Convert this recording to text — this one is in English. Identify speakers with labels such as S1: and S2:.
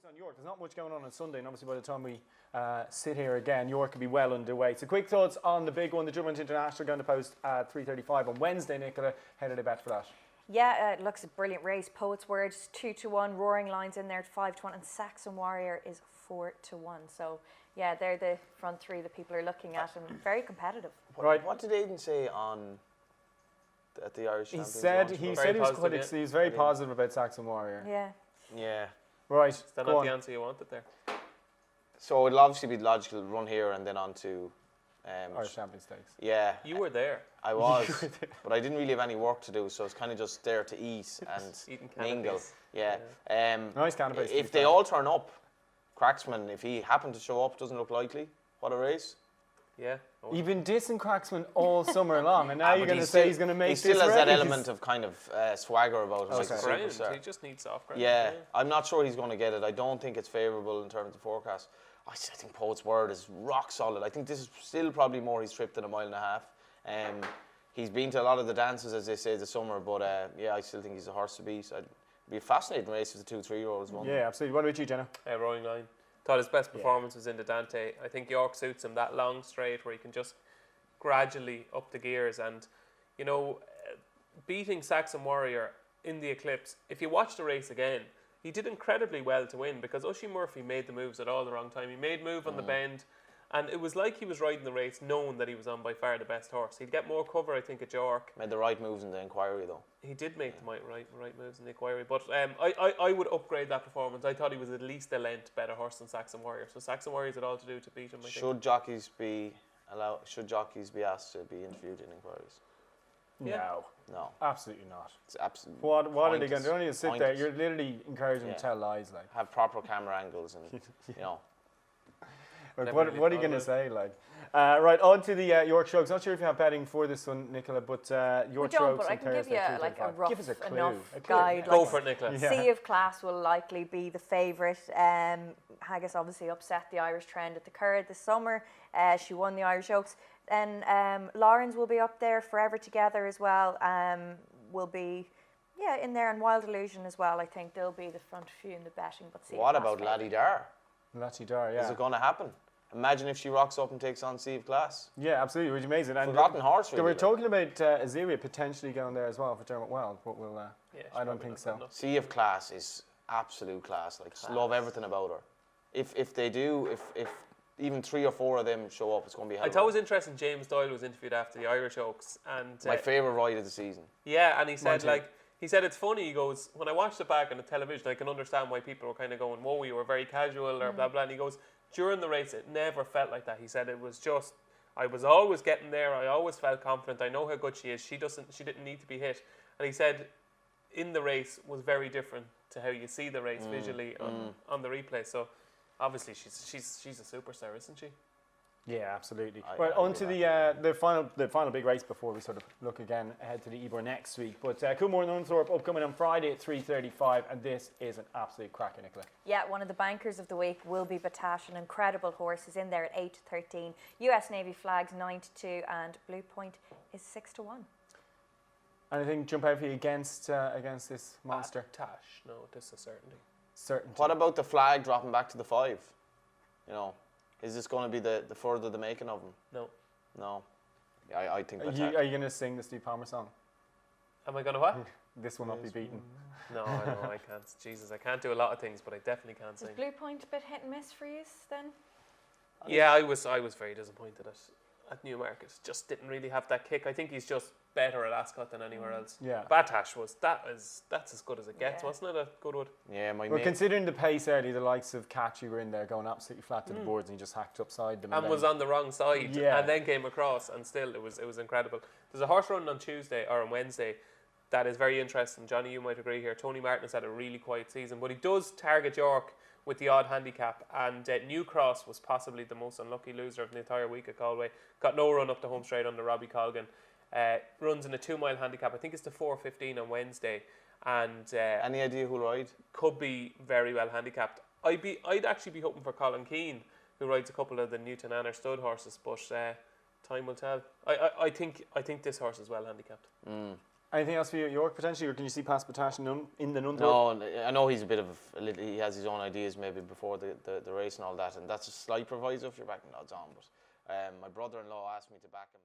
S1: focus on York. There's not much going on Sunday, and obviously by the time we sit here again, York will be well underway. So quick thoughts on the big one, the Drummond International going to post at 3:35 on Wednesday, Nicola. How do they bet for that?
S2: Yeah, it looks a brilliant race. Poet's Word 2-1, Roaring Lions in there at 5-1, and Saxon Warrior is 4-1. So yeah, they're the front three that people are looking at, and very competitive.
S3: What did Aidan say at the Irish Champions?
S1: He said he was very positive about Saxon Warrior.
S3: Yeah.
S1: Right.
S4: Is that not the answer you wanted there?
S3: So it'll obviously be logical to run here and then on to
S1: Irish Champions Stakes.
S3: Yeah.
S4: You were there.
S3: I was, but I didn't really have any work to do, so it's kind of just there to eat and mingle. Yeah.
S1: Nice cannabis.
S3: If they all turn up, Cracksman, if he happened to show up, doesn't look likely. What a race.
S4: Yeah.
S1: You've been dissing Cracksman all summer long, and now you're going to say he's going to make this
S3: He still has
S1: race.
S3: that element of kind of swagger about him.
S4: He just needs soft ground.
S3: Yeah, I'm not sure he's going to get it. I don't think it's favourable in terms of forecast. I think Poet's Word is rock solid. I think this is still probably more his trip than a mile and a half. He's been to a lot of the dances, as they say, this summer, but yeah, I still think he's a horse to beat. It'd be a fascinating race if the 2-3-year-olds won.
S1: Yeah, absolutely. What about you, Jenna?
S4: Roaring Lion. Thought his best performance was in the Dante. I think York suits him, that long straight where he can just gradually up the gears. And, you know, beating Saxon Warrior in the Eclipse, if you watch the race again, he did incredibly well to win because Oisin Murphy made the moves at all the wrong time. He made move on the bend, and it was like he was riding the race knowing that he was on by far the best horse. He'd get more cover, I think, at York.
S3: Made the right moves in the inquiry, though.
S4: He did make the right moves in the inquiry, but I would upgrade that performance. I thought he was at least a length better horse than Saxon Warrior. So Saxon Warrior's had all to do to beat him, I think.
S3: Should jockeys be asked to be interviewed in inquiries?
S4: Yeah.
S3: No.
S1: Absolutely not.
S3: It's absolutely.
S1: What are they going to do? They're only going to sit there. You're literally encouraging them to tell lies, like.
S3: Have proper camera angles and you know.
S1: Like, what are you going to say, like? Right, on to the York Strokes. Not sure if you have betting for this one, Nicola, but York Strokes
S2: but I can give you like a rough enough
S1: clue.
S2: guide.
S4: Go for it, Nicola.
S2: Sea of Class will likely be the favourite. Haggis obviously upset the Irish trend at the Curragh this summer. She won the Irish Oaks. Then Lawrence will be up there, Forever Together as well. Will be in there, and Wild Illusion as well. I think they'll be the front few in the betting. But
S3: what about Laddie Dar?
S1: Laddie Dar, yeah.
S3: Is it going to happen? Imagine if she rocks up and takes on Sea of Class.
S1: Yeah, absolutely. It would be amazing. And
S3: forgotten horse, really.
S1: They were talking about Aziria potentially going there as well for Dermot Wild, but we'll. I don't think so.
S3: Sea of Class is absolute class. Like, love everything about her. If they do, if even 3 or 4 of them show up, it's going to be hell.
S4: I thought it was interesting. James Doyle was interviewed after the Irish Oaks, and
S3: my favourite ride of the season.
S4: Yeah, and he said he said it's funny. He goes, when I watched it back on the television, I can understand why people were kind of going, "Whoa, you were very casual," or blah blah. And he goes, during the race, it never felt like that. He said it was just, I was always getting there. I always felt confident. I know how good she is. She didn't need to be hit. And he said, in the race was very different to how you see the race visually on the replay. So, obviously, she's a superstar, isn't she?
S1: Yeah, absolutely. Right, on to the final big race before we sort of look again ahead to the Ebor next week. But Coolmore Nunthorpe upcoming on Friday at 3:35, and this is an absolute cracker, Nicola.
S2: Yeah, one of the bankers of the week will be Batash, an incredible horse. Is in there at 8-13. US Navy flags 9-2, and Blue Point is 6-1.
S1: Anything jump out for you against this monster?
S4: Batash, no, this is a certainty.
S3: What about the flag dropping back to the 5? You know. Is this going to be the further the making of him? No. Yeah, I think that's
S1: Are you going to sing the Steve Palmer song?
S4: Am I going to what?
S1: This will not be beaten.
S4: No, I can't. Jesus, I can't do a lot of things, but I definitely can't sing.
S2: Is Blue Point a bit hit and miss for you then?
S4: Yeah, I was very disappointed at Newmarket. Just didn't really have that kick. I think he's just better at Ascot than anywhere else.
S1: Yeah.
S4: Batash that's as good as it gets, wasn't it? A good one.
S3: Yeah,
S1: considering the pace early, the likes of Catchy were in there going absolutely flat to the boards, and he just hacked upside them.
S4: And was on the wrong side, and then came across, and still it was incredible. There's a horse run on Tuesday or on Wednesday that is very interesting. Johnny, you might agree here. Tony Martin has had a really quiet season, but he does target York with the odd handicap, and New Cross was possibly the most unlucky loser of the entire week at Galway. Got no run up the home straight under Robbie Colgan. Runs in a 2-mile handicap. I think it's the 4:15 on Wednesday, and
S3: any idea who'll ride?
S4: Could be very well handicapped. I'd actually be hoping for Colin Keane, who rides a couple of the Newton Anner stud horses, but time will tell. I think this horse is well handicapped.
S1: Anything else for you at York potentially, or can you see past Batash in the Nunthorpe?
S3: No, I know he's a bit of he has his own ideas maybe before the race and all that, and that's a slight proviso if you're backing odds on. But my brother-in-law asked me to back him.